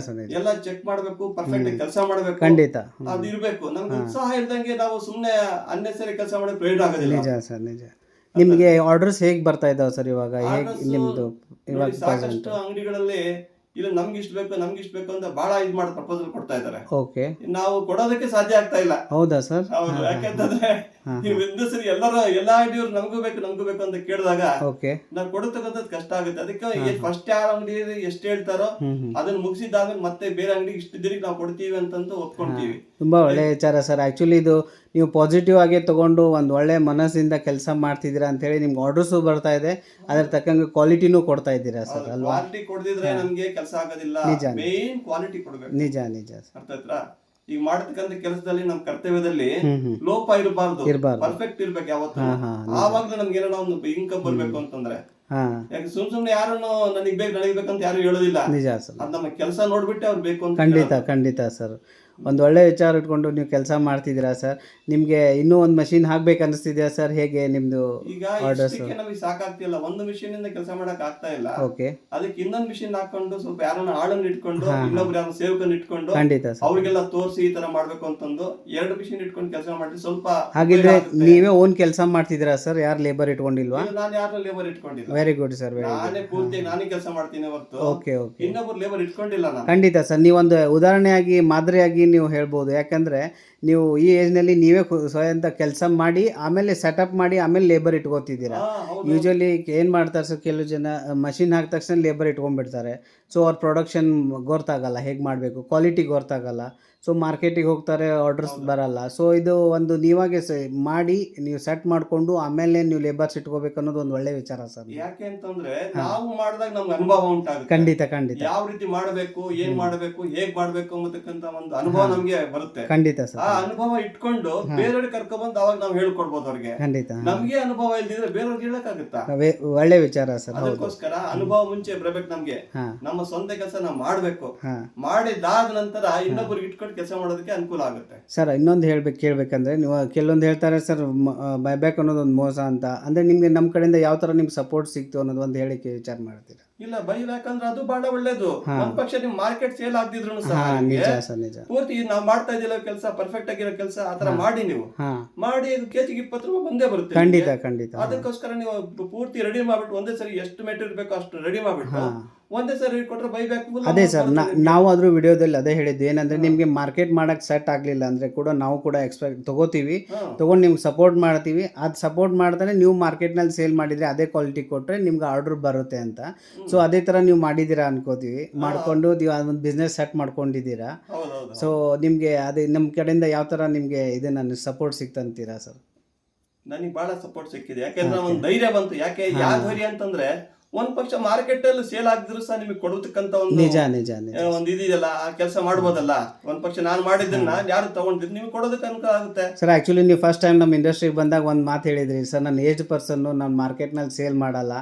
ಎಲ್ಲ ಚೆಕ್ ಮಾಡ್ಬೇಕು, ಪರ್ಫೆಕ್ಟ್ ಕೆಲಸ ಮಾಡ್ಬೇಕು, ಖಂಡಿತ ಅದು ಇರ್ಬೇಕು. ನಮ್ಗೆ ಉತ್ಸಾಹ ಇಲ್ದಂಗೆ ನಾವು ಸುಮ್ನೆ ಅನ್ನೆಸರಿ ಕೆಲಸ ಮಾಡೋದು ಪ್ರಯೋಜನ ಆಗೋದಿಲ್ಲ. ನಿಜ ಸರ್, ನಿಜ. ನಿಮ್ಗೆ ಆರ್ಡರ್ಸ್ ಹೇಗ್ ಬರ್ತಾ ಇದಾವೆ ಸರ್ ಇವಾಗ? ಹೇಗೆ ನಿಮ್ದು ಇವಾಗ ಸಾಕಷ್ಟು ಅಂಗಡಿಗಳಲ್ಲಿ ಇಲ್ಲ ನಮ್ಗೆ ಇಷ್ಟ ಬೇಕು ಅಂತ ಬಹಳ ಇದು ಮಾಡಿ ಪ್ರಪೋಸಲ್ ಕೊಡ್ತಾ ಇದಾರೆ. ಓಕೆ, ನಾವು ಕೊಡೋದಕ್ಕೆ ಸಾಧ್ಯ ಆಗ್ತಾ ಇಲ್ಲ. ಹೌದಾ ಸರ್? ಹೌದು. ಯಾಕಂತಂದ್ರೆ ನೀವು ಒಂದು ಸರಿ ಎಲ್ಲಾ ಅಂಗಡಿಯವ್ರು ನಮಗೂ ಬೇಕು ಅಂತ ಕೇಳಿದಾಗ ನಾವು ಕೊಡತಕ್ಕಂಥದ್ದು ಕಷ್ಟ ಆಗುತ್ತೆ. ಅದಕ್ಕೆ ಫಸ್ಟ್ ಯಾರ ಅಂಗಡಿ ಎಷ್ಟು ಹೇಳ್ತಾರೋ ಅದನ್ನ ಮುಗಿಸಿದಾದ್ಮೇಲೆ ಮತ್ತೆ ಬೇರೆ ಅಂಗಡಿಗೆ ಇಷ್ಟು ದಿನಕ್ಕೆ ನಾವು ಕೊಡ್ತೀವಿ ಅಂತಂದು ಒಪ್ಕೊಂತೀವಿ. ತುಂಬಾ ಒಳ್ಳೆ ವಿಚಾರ ಸರ್. ಆಕ್ಚುಲಿ ಇದು ನೀವು ಪಾಸಿಟಿವ್ ಆಗಿ ತಗೊಂಡು ಒಂದು ಒಳ್ಳೆ ಮನಸ್ಸಿಂದ ಕೆಲಸ ಮಾಡ್ತಿದ್ದೀರಾ ಅಂತ ಹೇಳಿ ನಿಮ್ಗೆ ಆರ್ಡರ್ಸು ಬರ್ತಾ ಇದೆ, ಅದ್ರ ತಕ್ಕಂಗೆ ಕ್ವಾಲಿಟಿನೂ ಕೊಡ್ತಾ ಇದ್ದೀರಾ ಸರ್ ಅಲ್ವಾ? ಕ್ವಾಲಿಟಿ ಕೊಡದಿದ್ರೆ ನಮ್ಗೆ ಕೆಲಸ ಆಗೋದಿಲ್ಲ. ಮೇನ್ ಕ್ವಾಲಿಟಿ ಕೊಡ್ಬೇಕು. ನಿಜ ನಿಜ. ಅರ್ಥ ಆಯ್ತಾ? ಈಗ ಮಾಡತಕ್ಕಂಥ ಕೆಲಸದಲ್ಲಿ ನಮ್ಮ ಕರ್ತವ್ಯದಲ್ಲಿ ಲೋಪ ಇರಬಾರ್ದು, ಪರ್ಫೆಕ್ಟ್ ಇರ್ಬೇಕು ಯಾವತ್ತು. ಆವಾಗ್ಲೂ ನಮ್ಗೆ ಏನೋ ಒಂದು ಇನ್ಕಮ್ ಬರ್ಬೇಕು ಅಂತಂದ್ರೆ. ಯಾಕೆ ಸುಮ್ನೆ ಯಾರನ್ನು ನನಗೆ ಬೇಕಂತ ಯಾರು ಹೇಳೋದಿಲ್ಲ. ನಿಜ ಸರ್. ಅದ್ ನಮ್ಮ ಕೆಲಸ ನೋಡ್ಬಿಟ್ಟೆ ಅವ್ರು ಬೇಕು ಅಂತ. ಖಂಡಿತ ಸರ್. ಒಂದು ಒಳ್ಳೆ ವಿಚಾರ ಇಟ್ಕೊಂಡು ನೀವು ಕೆಲಸ ಮಾಡ್ತಿದ್ದೀರಾ ಸರ್. ನಿಮಗೆ ಇನ್ನೂ ಒಂದು ಮಷೀನ್ ಹಾಕ್ಬೇಕು ಅನಿಸ್ತಿದ್ಯಾ ಸರ್? ಹೇಗೆ ನಿಮ್ದು ಈಗ ಇಷ್ಟಕ್ಕೆ ನಮಗೆ ಸಾಕಾಗ್ತಿಲ್ಲ, ಒಂದು ಮಿಷಿನ್ ಇಂದ ಕೆಲಸ ಮಾಡಕ್ ಆಗ್ತಾ ಇಲ್ಲ. ಓಕೆ, ಅದಕ್ಕೆ ಇನ್ನೊಂದು ಮಿಷಿನ್ ಹಾಕೊಂಡು ಸ್ವಲ್ಪ ಯಾರನ್ನ ಆಳನ್ನು ಇಟ್ಕೊಂಡು ಇನ್ನೊಬ್ರು ಯಾರು ಸೇವಕನ್ನು ಇಟ್ಕೊಂಡು ಖಂಡಿತ ಸರ್ ಅವ್ರಿಗೆಲ್ಲ ತೋರಿಸಿ ಈ ತರ ಮಾಡ್ಬೇಕು ಅಂತಂದು 2 ಮಿಷಿನ್ ಇಟ್ಕೊಂಡು ಕೆಲಸ ಮಾಡಿ ಸ್ವಲ್ಪ. ಹಾಗಿದ್ರೆ ನೀವೇ ಓನ್ ಕೆಲಸ ಮಾಡ್ತಿದ್ದೀರಾ ಸರ್? ಯಾರು ಲೇಬರ್ ಇಟ್ಕೊಂಡಿಲ್ವಾ? ನಾನು ಯಾರು ಲೇಬರ್ ಇಟ್ಕೊಂಡಿಲ್ಲ. Very good sir. ನಾನೇ ಪೂರ್ತಿ ನಾನೇ ಕೆಲಸ ಮಾಡ್ತೀನಿ ಹೊರತು ಓಕೆ ಇನ್ನೊಬ್ರು ಲೇಬರ್ ಇಟ್ಕೊಂಡಿಲ್ಲ ನಾನು. ಖಂಡಿತ ಸರ್. ನೀವೊಂದು ಉದಾಹರಣೆಯಾಗಿ ಮಾದರಿಯಾಗಿ ನೀವು ಹೇಳ್ಬೋದು. ಯಾಕಂದ್ರೆ ನೀವು ಈ ಏಜ್ನಲ್ಲಿ ನೀವೇ ಸ್ವಯಂ ಕೆಲಸ ಮಾಡಿ ಆಮೇಲೆ ಸೆಟಪ್ ಮಾಡಿ ಆಮೇಲೆ ಲೇಬರ್ ಇಟ್ಕೋತಿದ್ದೀರಾ. ಯೂಶಲಿ ಏನು ಮಾಡ್ತಾರೆ ಸರ್, ಕೆಲವು ಜನ ಮಷಿನ್ ಹಾಕಿದ ತಕ್ಷಣ ಲೇಬರ್ ಇಟ್ಕೊಂಡ್ಬಿಡ್ತಾರೆ. ಸೊ ಅವ್ರ ಪ್ರೊಡಕ್ಷನ್ ಗೊತ್ತಾಗಲ್ಲ, ಹೇಗೆ ಮಾಡಬೇಕು, ಕ್ವಾಲಿಟಿ ಗೊತ್ತಾಗಲ್ಲ. ಸೊ ಮಾರ್ಕೆಟಿಗೆ ಹೋಗ್ತಾರೆ, ಆರ್ಡರ್ಸ್ ಬರಲ್ಲ. ಸೊ ಇದು ಒಂದು ನೀವಾಗೆ ಮಾಡಿ ನೀವು ಸೆಟ್ ಮಾಡಿಕೊಂಡು ಆಮೇಲೆ ನೀವು ಲೇಬರ್ಸ್ ಇಟ್ಕೋಬೇಕು ಅನ್ನೋದು ಒಂದು ಒಳ್ಳೆ ವಿಚಾರ ಸರ್. ಯಾಕೆ ಅಂತಂದ್ರೆ ನಾವು ಮಾಡಿದಾಗ ನಮ್ಗೆ ಅನುಭವ ಉಂಟಾಗುತ್ತೆ. ಖಂಡಿತ ಯಾವ ರೀತಿ ಮಾಡಬೇಕು, ಏನ್ ಮಾಡಬೇಕು, ಹೇಗ್ ಮಾಡ್ಬೇಕು ಅನ್ನತಕ್ಕಂತ ಒಂದು ಅನುಭವ ನಮ್ಗೆ ಬರುತ್ತೆ. ಖಂಡಿತ ಸರ್. ಆ ಅನುಭವ ಇಟ್ಕೊಂಡು ಬೇರೆಯವ್ರಿಗೆ ಕರ್ಕೊಂಡ್ಬಂದು ಅವಾಗ ನಾವು ಹೇಳ್ಕೊಡ್ಬೋದು ಅವ್ರಿಗೆ. ಖಂಡಿತ. ನಮ್ಗೆ ಅನುಭವ ಇಲ್ದಿದ್ರೆ ಬೇರೆಯವ್ರಿಗೆ ಹೇಳಕ್ಕಾಗುತ್ತಾ? ಒಳ್ಳೆ ವಿಚಾರ ಸರ್. ಅದಕ್ಕೋಸ್ಕರ ಅನುಭವ ಮುಂಚೆ ಬರ್ಬೇಕು ನಮ್ಗೆ. ನಮ್ಮ ಸ್ವಂತ ಕೆಲಸ ನಾವು ಮಾಡ್ಬೇಕು. ಮಾಡಿದಾದ ನಂತರ ಇನ್ನೊಬ್ಬರಿಗೆ ಇಟ್ಕೊಂಡು ಕೆಲಸ ಮಾಡೋದಕ್ಕೆ ಅನುಕೂಲ ಆಗುತ್ತೆ ಸರ್. ಇನ್ನೊಂದು ಕೇಳ್ಬೇಕಂದ್ರೆ ನೀವು ಕೆಲವೊಂದು ಹೇಳ್ತಾರೆ ಸರ್, ಬೈಬ್ಯಾಕ್ ಅನ್ನೋದು ಒಂದು ಮೋಸ ಅಂತ. ಅಂದ್ರೆ ನಿಮ್ಗೆ ನಮ್ಮ ಕಡೆಯಿಂದ ಯಾವ ತರ ನಿಮ್ಗೆ ಸಪೋರ್ಟ್ ಸಿಕ್ತು ಅನ್ನೋದು ಒಂದು ಹೇಳಿಕೆ ವಿಚಾರ ಮಾಡ್ತೀರಾ? ಇಲ್ಲ, ಬೈಬ್ಯಾಕ್ ಅಂದ್ರೆ ಅದು ಬಹಳ ಒಳ್ಳೇದು. ಒಂದ್ ಪಕ್ಷ ನಿಮ್ ಮಾರ್ಕೆಟ್ ಸೇಲ್ ಆಗ್ದಿದ್ರು ನಿಜ ಪೂರ್ತಿ ನಾವ್ ಮಾಡ್ತಾ ಇದ್ದಿಲ್ಲ ಕೆಲಸ, ಪರ್ಫೆಕ್ಟ್ ಆಗಿರೋ ಕೆಲಸ ಆತರ ಮಾಡಿ ನೀವು ಮಾಡಿ ಕೆಜಿಗೆ 20 ರೂಪಾಯಿ ಬಂದೇ ಬರುತ್ತೆ. ಖಂಡಿತ. ಅದಕ್ಕೋಸ್ಕರ ನೀವು ಪೂರ್ತಿ ರೆಡಿ ಮಾಡ್ಬಿಟ್ಟು ಒಂದೇ ಸರಿ ಎಷ್ಟು ಮೆಟೀರಿಯಲ್ ಬೇಕೋ ಅಷ್ಟು ರೆಡಿ ಮಾಡ್ಬಿಟ್ಟು ಒಂದೇ ಸರಿ ಕೊಟ್ರೆ ಬೈಬ್ಯಾಕ್. ಅದೇ ಸರ್, ನಾವು ಅದ್ರ ವಿಡಿಯೋದಲ್ಲಿ ಅದೇ ಹೇಳಿದ್ದು. ಏನಂದ್ರೆ ನಿಮ್ಗೆ ಮಾರ್ಕೆಟ್ ಮಾಡಕ್ ಸೆಟ್ ಆಗ್ಲಿಲ್ಲ ಅಂದ್ರೆ ಕೂಡ ನಾವು ಕೂಡ ಎಕ್ಸ್ಪೆಕ್ಟ್ ತಗೋತೀವಿ, ತಗೊಂಡು ನಿಮ್ಗೆ ಸಪೋರ್ಟ್ ಮಾಡ್ತೀವಿ. ಅದು ಸಪೋರ್ಟ್ ಮಾಡ್ತಾನೆ ನೀವು ಮಾರ್ಕೆಟ್ನಲ್ಲಿ ಸೇಲ್ ಮಾಡಿದ್ರೆ ಅದೇ ಕ್ವಾಲಿಟಿ ಕೊಟ್ರೆ ನಿಮ್ಗೆ ಆರ್ಡರ್ ಬರುತ್ತೆ ಅಂತ. ಸೊ ಅದೇ ತರ ನೀವು ಮಾಡಿದ್ದೀರಾ ಅನ್ಕೋತೀವಿ, ಮಾಡ್ಕೊಂಡು ನೀವು ಒಂದು ಬಿಸ್ನೆಸ್ ಸೆಟ್ ಮಾಡ್ಕೊಂಡಿದ್ದೀರಾ. ಸೊ ನಿಮ್ಗೆ ಅದೇ ನಮ್ಮ ಕಡೆಯಿಂದ ಯಾವ ತರ ನಿಮ್ಗೆ ಇದನ್ನ ಸಪೋರ್ಟ್ ಸಿಕ್ತಂತೀರಾ ಸರ್? ನನಗೆ ಬಹಳ ಸಪೋರ್ಟ್ ಸಿಕ್ಕಿದೆ. ಯಾಕೆಂದ್ರೆ ಒಂದು ಧೈರ್ಯ ಬಂತು. ಯಾಕೆ ಯಾವ ಧೈರ್ಯ ಅಂತಂದ್ರೆ ಒಂದ್ ಪಕ್ಷ ಮಾರ್ಕೆಟ್ ಅಲ್ಲಿ ಸೇಲ್ ಆಗಿದ್ರು ಸಹ ನಿಮಗೆ ಕೊಡತಕ್ಕಂತ ಒಂದು ಒಂದು ಇದೆಯಲ್ಲ, ಆ ಕೆಲಸ ಮಾಡ್ಬೋದಲ್ಲ. ಒಂದ್ ಪಕ್ಷ ನಾನು ಮಾಡಿದ್ದನ್ನ ಯಾರು ತಗೊಂಡಿದ್ರು ನಿಮ್ಗೆ ಕೊಡೋದಕ್ಕೆ ಅನುಕೂಲ ಆಗುತ್ತೆ ಸರ್. ಆಕ್ಚುಲಿ ನೀವು ಫಸ್ಟ್ ಟೈಮ್ ನಮ್ಮ ಇಂಡಸ್ಟ್ರಿಗೆ ಬಂದಾಗ ಒಂದು ಮಾತು ಹೇಳಿದ್ರಿ ಸರ್, ನನ್ನ ಏಜ್ ಪರ್ಸನ್ ನಾನು ಮಾರ್ಕೆಟ್ನಲ್ಲಿ ಸೇಲ್ ಮಾಡಲ್ಲ,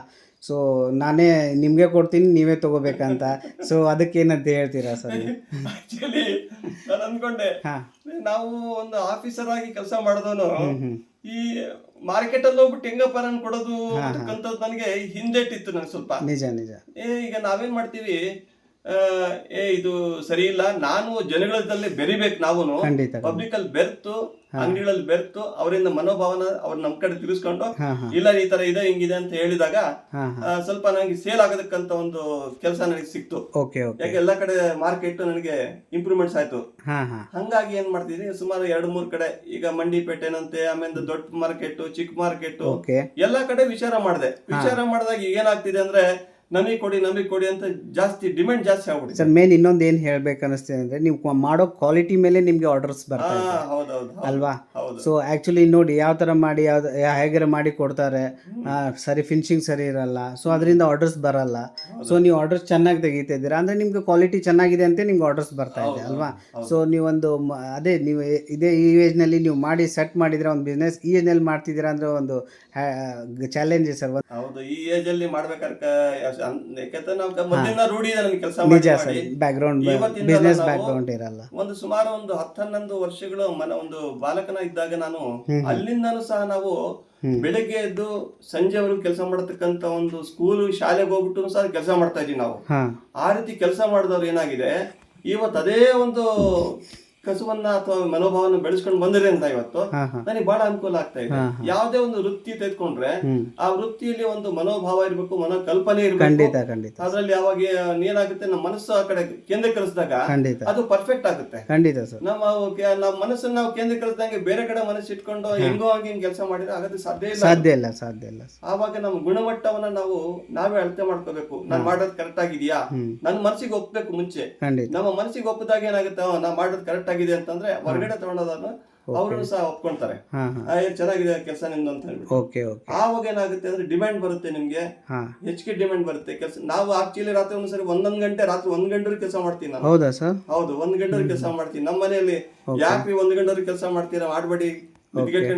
ಸೊ ನಾನೇ ನಿಮ್ಗೆ ಕೊಡ್ತೀನಿ, ನೀವೇ ತಗೋಬೇಕಂತ. ಸೊ ಅದಕ್ಕೇನಂತ ಹೇಳ್ತೀರಾ ಸರ್? ಆಕ್ಚುಲಿ ನಾನು ಅನ್ಕೊಂಡೆ, ನಾವು ಒಂದು ಆಫೀಸರ್ ಆಗಿ ಕೆಲಸ ಮಾಡಿದವನು ಈ ಮಾರ್ಕೆಟ್ ಅಲ್ಲಿ ಹೋಗ್ಬಿಟ್ಟು ಹೆಂಗಪ್ಪ ನಾನು ಕೊಡೋದು ಅಂತಕ್ಕಂಥದ್ದು ನನಗೆ ಹಿಂದೆಟ್ಟಿತ್ತು ನನಗೆ ಸ್ವಲ್ಪ. ನಿಜ. ಈಗ ನಾವೇನ್ ಮಾಡ್ತೀವಿ, ಇದು ಸರಿ ಇಲ್ಲ, ನಾನು ಜನಗಳಲ್ಲಿ ಬೆರಿಬೇಕು. ನಾವು ಪಬ್ಲಿಕ್ ಅಲ್ಲಿ ಬೆರ್ತು, ಅಂಗಡಿಗಳಲ್ಲಿ ಬೆರ್ತು ಅವರಿಂದ ಮನೋಭಾವನ ಅವ್ರು ನಮ್ ಕಡೆ ತಿರ್ಸ್ಕೊಂಡು ಇಲ್ಲ ಈ ತರ ಇದೆ ಹಿಂಗಿದೆ ಅಂತ ಹೇಳಿದಾಗ ಸ್ವಲ್ಪ ನನಗೆ ಸೇಲ್ ಆಗೋದಕ್ಕಂತ ಒಂದು ಕೆಲಸ ನನಗೆ ಸಿಕ್ತು. ಯಾಕೆ ಎಲ್ಲಾ ಕಡೆ ಮಾರ್ಕೆಟ್ ನನಗೆ ಇಂಪ್ರೂವ್ಮೆಂಟ್ಸ್ ಆಯ್ತು. ಹಂಗಾಗಿ ಏನ್ ಮಾಡ್ತಿದ್ರಿ, ಸುಮಾರು 2-3 ಕಡೆ, ಈಗ ಮಂಡಿಪೇಟೆನಂತೆ, ಆಮೇಲೆ ದೊಡ್ಡ ಮಾರ್ಕೆಟ್, ಚಿಕ್ಕ ಮಾರ್ಕೆಟ್, ಎಲ್ಲಾ ಕಡೆ ವಿಚಾರ ಮಾಡಿದಾಗ ಏನಾಗ್ತಿದೆ ಅಂದ್ರೆ ನಮಗೆ ಕೊಡಿ ಅಂತ ಜಾಸ್ತಿ ಡಿಮ್ಯಾಂಡ್ ಜಾಸ್ತಿ ಆಗ್ಬಿಡುತ್ತೆ. ಸರ್ ಮೇನ್ ಇನ್ನೊಂದು ಏನು ಹೇಳ್ಬೇಕು ಅನಿಸ್ತಿದೆ ಅಂದರೆ ನೀವು ಮಾಡೋ ಕ್ವಾಲಿಟಿ ಮೇಲೆ ನಿಮಗೆ ಆರ್ಡರ್ಸ್ ಬರ್ತಾ ಇದೆ ಹೌದೌದು ಅಲ್ವಾ? ಸೊ ಆ್ಯಕ್ಚುಲಿ ನೋಡಿ ಯಾವ ಥರ ಮಾಡಿ ಹೇಗಾರ ಮಾಡಿ ಕೊಡ್ತಾರೆ, ಸರಿ ಫಿನಿಶಿಂಗ್ ಸರಿ ಇರಲ್ಲ, ಸೊ ಅದರಿಂದ ಆರ್ಡರ್ಸ್ ಬರಲ್ಲ. ಸೊ ನೀವು ಆರ್ಡರ್ಸ್ ಚೆನ್ನಾಗಿ ತೆಗಿತಾ ಇದ್ದೀರಾ ಅಂದರೆ ನಿಮ್ಗೆ ಕ್ವಾಲಿಟಿ ಚೆನ್ನಾಗಿದೆ ಅಂತ ನಿಮ್ಗೆ ಆರ್ಡರ್ಸ್ ಬರ್ತಾ ಇದೆ ಅಲ್ವಾ? ಸೊ ನೀವೊಂದು ಅದೇ ನೀವು ಇದೇ ಈ ಏಜ್ನಲ್ಲಿ ನೀವು ಮಾಡಿ ಸೆಟ್ ಮಾಡಿದ್ರೆ ಒಂದು ಬಿಸ್ನೆಸ್ ಈ ಏಜ್ನಲ್ಲಿ ಮಾಡ್ತಿದ್ದೀರಾ ಅಂದರೆ ಒಂದು ಚಾಲೆಂಜ್ ಸರ್. ಹೌದು, ಈ ಏಜ್ ಅಲ್ಲಿ ಮಾಡ್ಬೇಕಾದ್ರೆ ಯಾಕಂದ್ರೆ ನಾವು ಮೊದಲಿಂದ ರೂಢಿ ಇದೆ ನಮ್ಗೆ ಕೆಲಸ ನಿಜ ಸರ್, ಮಾಡಿ ಬ್ಯಾಕ್ಗ್ರೌಂಡ್ ಬಿಸ್ನೆಸ್ ಬ್ಯಾಕ್ಗ್ರೌಂಡ್ ಇರಲ್ಲ. ಒಂದು ಸುಮಾರು ಒಂದು 10-11 ವರ್ಷಗಳು ಒಂದು ಬಾಲಕನ ಇದ್ದಾಗ ನಾನು ಅಲ್ಲಿಂದಾನು ಸಹ ನಾವು ಬೆಳಗ್ಗೆ ಎದ್ದು ಸಂಜೆವರೆಗೂ ಕೆಲಸ ಮಾಡತಕ್ಕಂತ ಒಂದು ಸ್ಕೂಲ್ ಶಾಲೆಗೆ ಹೋಗ್ಬಿಟ್ಟು ಸಹ ಕೆಲಸ ಮಾಡ್ತಾ ಇದೀವಿ ನಾವು. ಆ ರೀತಿ ಕೆಲಸ ಮಾಡಿದವ್ರು ಏನಾಗಿದೆ ಇವತ್ತು ಅದೇ ಒಂದು ಕಸುವನ್ನ ಅಥವಾ ಮನೋಭಾವನ ಬೆಳೆಸ್ಕೊಂಡು ಬಂದಿದೆ ಅಂತ ಇವತ್ತು ನನಗೆ ಬಹಳ ಅನುಕೂಲ ಆಗ್ತಾ ಇದೆ. ಯಾವುದೇ ಒಂದು ವೃತ್ತಿ ತೆಗೆದುಕೊಂಡ್ರೆ ಆ ವೃತ್ತಿಯಲ್ಲಿ ಒಂದು ಮನೋಭಾವ ಇರ್ಬೇಕು, ಮನೋಕಲ್ಪನೆ ಇರ್ಬೇಕು. ಅದ್ರಲ್ಲಿ ಯಾವಾಗ ಏನಾಗುತ್ತೆ ನಮ್ಮ ಮನಸ್ಸು ಆ ಕಡೆ ಕೇಂದ್ರೀಕರಿಸಿದಾಗ ಅದು ಪರ್ಫೆಕ್ಟ್ ಆಗುತ್ತೆ. ನಮ್ಮ ಮನಸ್ಸನ್ನ ನಾವು ಕೇಂದ್ರೀಕರಿಸಿದಂಗೆ ಬೇರೆ ಕಡೆ ಮನಸ್ಸು ಇಟ್ಕೊಂಡು ಹೆಂಗೋ ಹಂಗೆ ಕೆಲಸ ಮಾಡಿದ್ರೆ ಆಗೋದು ಸಾಧ್ಯ ಇಲ್ಲ. ಆವಾಗ ನಮ್ಮ ಗುಣಮಟ್ಟವನ್ನ ನಾವೇ ಅಳತೆ ಮಾಡ್ಕೋಬೇಕು. ನಾನು ಮಾಡೋದು ಕರೆಕ್ಟ್ ಆಗಿದೆಯಾ, ನನ್ನ ಮನಸ್ಸಿಗೆ ಒಪ್ಪಬೇಕು. ಮುಂಚೆ ನಮ್ಮ ಮನಸ್ಸಿಗೆ ಒಪ್ಪಿದಾಗ ಏನಾಗುತ್ತೆ, ನಾವು ಮಾಡೋದು ಕರೆಕ್ಟ್ ಆಗಿದೆ ಅಂತಂದ್ರೆ ಹೊರಗಡೆ ತಗೊಂಡೋದನ್ನ ಅವರು ಸಹ ಒಪ್ಕೊಂತಾರೆ, ಚೆನ್ನಾಗಿದೆ ಕೆಲಸ ನಿಮ್ದು ಅಂತ ಹೇಳ್ಬಿಟ್ಟು. ಆವಾಗ ಏನಾಗುತ್ತೆ ಅಂದ್ರೆ ಡಿಮ್ಯಾಂಡ್ ಬರುತ್ತೆ, ನಿಮ್ಗೆ ಹೆಚ್ಚಿಗೆ ಡಿಮ್ಯಾಂಡ್ ಬರುತ್ತೆ ಕೆಲಸ. ನಾವು ಆಕ್ಚುಲಿ ರಾತ್ರಿ ಒಂದ್ಸರಿ 1 ಗಂಟೆ ರಾತ್ರಿ 1 ಗಂಟೆವರೆಗೆ ಕೆಲಸ ಮಾಡ್ತೀನಿ ನಾನು. ಹೌದಾ ಸರ್? ಹೌದು, 1 ಗಂಟೆವರೆಗೆ ಕೆಲಸ ಮಾಡ್ತೀನಿ. ನಮ್ಮ ಮನೆಯಲ್ಲಿ ಯಾಕ್ರಿ 1 ಗಂಟೆವರೆಗೆ ಕೆಲಸ ಮಾಡ್ತೀರಾ, ಮಾಡ್ಬೇಡಿ,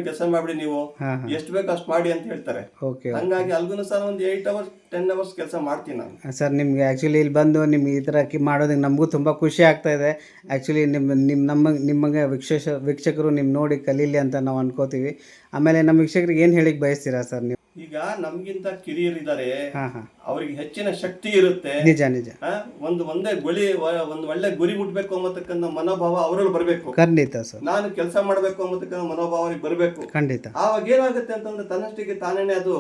ಕೆಲಸ ಮಾಡ್ಬಿಡಿ, ನೀವು ಎಷ್ಟು ಬೇಕು ಅಷ್ಟು ಮಾಡಿ ಅಂತ ಹೇಳ್ತಾರೆ. ಹಂಗಾಗಿ ಅಲ್ಗೂ ಸಹ ಒಂದು 8 hours 10 hours ಕೆಲಸ ಮಾಡ್ತೀನಿ ನಾನು. ಸರ್ ನಿಮ್ಗೆ ಆ್ಯಕ್ಚುಲಿ ಇಲ್ಲಿ ಬಂದು ನಿಮ್ಗೆ ಈ ಥರ ಮಾಡೋದಕ್ಕೆ ನಮಗೂ ತುಂಬ ಖುಷಿ ಆಗ್ತಾ ಇದೆ. ಆ್ಯಕ್ಚುಲಿ ನಿಮಗೆ ವೀಕ್ಷಕರು ನೋಡಿ ಕಲೀಲಿ ಅಂತ ನಾವು ಅನ್ಕೋತೀವಿ. ಆಮೇಲೆ ನಮ್ಮ ವೀಕ್ಷಕರಿಗೆ ಏನು ಹೇಳಿಕ್ ಬಯಸ್ತೀರಾ ಸರ್ ನೀವು? ಈಗ ನಮ್ಗಿಂತ ಕಿರಿಯರಿದ್ದಾರೆ, ಅವ್ರಿಗೆ ಹೆಚ್ಚಿನ ಶಕ್ತಿ ಇರುತ್ತೆ. ನಿಜ ಒಂದು ಒಳ್ಳೆ ಗುರಿ ಮುಟ್ಬೇಕು ಅನ್ನತಕ್ಕಂಥ ಮನೋಭಾವ ಅವರಲ್ಲಿ ಬರಬೇಕು. ಖಂಡಿತ ಸರ್. ನಾನು ಕೆಲಸ ಮಾಡ್ಬೇಕು ಅನ್ನತಕ್ಕಂಥ ಮನೋಭಾವ ಅವ್ರಿಗೆ ಬರಬೇಕು. ಖಂಡಿತ. ಆವಾಗ ಏನಾಗುತ್ತೆ ಅಂತಂದ್ರೆ ತನ್ನಷ್ಟಿಗೆ ತಾನೇನೆ ಅದು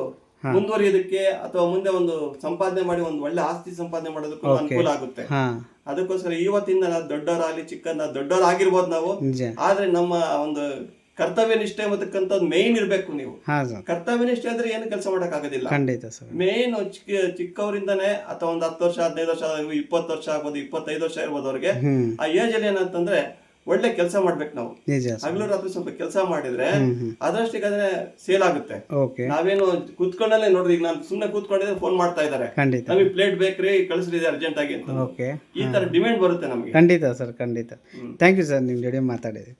ಮುಂದುವರಿಯೋದಕ್ಕೆ ಅಥವಾ ಮುಂದೆ ಒಂದು ಸಂಪಾದನೆ ಮಾಡಿ ಒಂದು ಒಳ್ಳೆ ಆಸ್ತಿ ಸಂಪಾದನೆ ಮಾಡೋದಕ್ಕೂ ಅನುಕೂಲ ಆಗುತ್ತೆ. ಅದಕ್ಕೋಸ್ಕರ ಇವತ್ತಿಂದ ನಾವು ದೊಡ್ಡವರಾಗಲಿ ಚಿಕ್ಕವರಾಗಿರ್ಬೋದು ನಾವು, ಆದ್ರೆ ನಮ್ಮ ಒಂದು ಕರ್ತವ್ಯ ನಿಷ್ಠೆ ಅನ್ನತಕ್ಕಂಥದ್ದು ಮೇನ್ ಇರ್ಬೇಕು. ನೀವು ಕರ್ತವ್ಯ ನಿಷ್ಠೆ ಅಂದ್ರೆ ಏನು ಕೆಲಸ ಮಾಡಕ್ ಆಗೋದಿಲ್ಲ. ಮೇನ್ ಚಿಕ್ಕವರಿಂದಾನೆ ಅಥವಾ ಒಂದು 10 ವರ್ಷ 15 ವರ್ಷ 20 ವರ್ಷ ಆಗ್ಬೋದು, 25 ವರ್ಷ ಇರ್ಬೋದು ಅವ್ರಿಗೆ. ಆ ಏಜ್ ಅಲ್ಲಿ ಏನಂತಂದ್ರೆ ಒಳ್ಳೆ ಕೆಲಸ ಮಾಡ್ಬೇಕು ನಾವು. ಹಗಲು ರಾತ್ರಿ ಸ್ವಲ್ಪ ಕೆಲಸ ಮಾಡಿದ್ರೆ ಅದರಷ್ಟಿಗೆ ಸೇಲ್ ಆಗುತ್ತೆ. ನಾವೇನು ಕೂತ್ಕೊಂಡಲ್ಲೇ ನೋಡ್ರಿ, ಈಗ ನಾನು ಸುಮ್ಮನೆ ಕೂತ್ಕೊಂಡಿದ್ರೆ ಫೋನ್ ಮಾಡ್ತಾ ಇದಾರೆ, ನಮಗೆ ಪ್ಲೇಟ್ ಬೇಕ್ರಿ ಕಳಿಸ್ರಿ ಅರ್ಜೆಂಟ್ ಆಗಿ ಅಂತ. ಈ ತರ ಡಿಮ್ಯಾಂಡ್ ಬರುತ್ತೆ ನಮಗೆ. ಖಂಡಿತ ಸರ್, ಖಂಡಿತ. ಥ್ಯಾಂಕ್ ಯು ಸರ್, ನಿಮ್ ಜೊತೆ ಮಾತಾಡಿದ್ರಿ.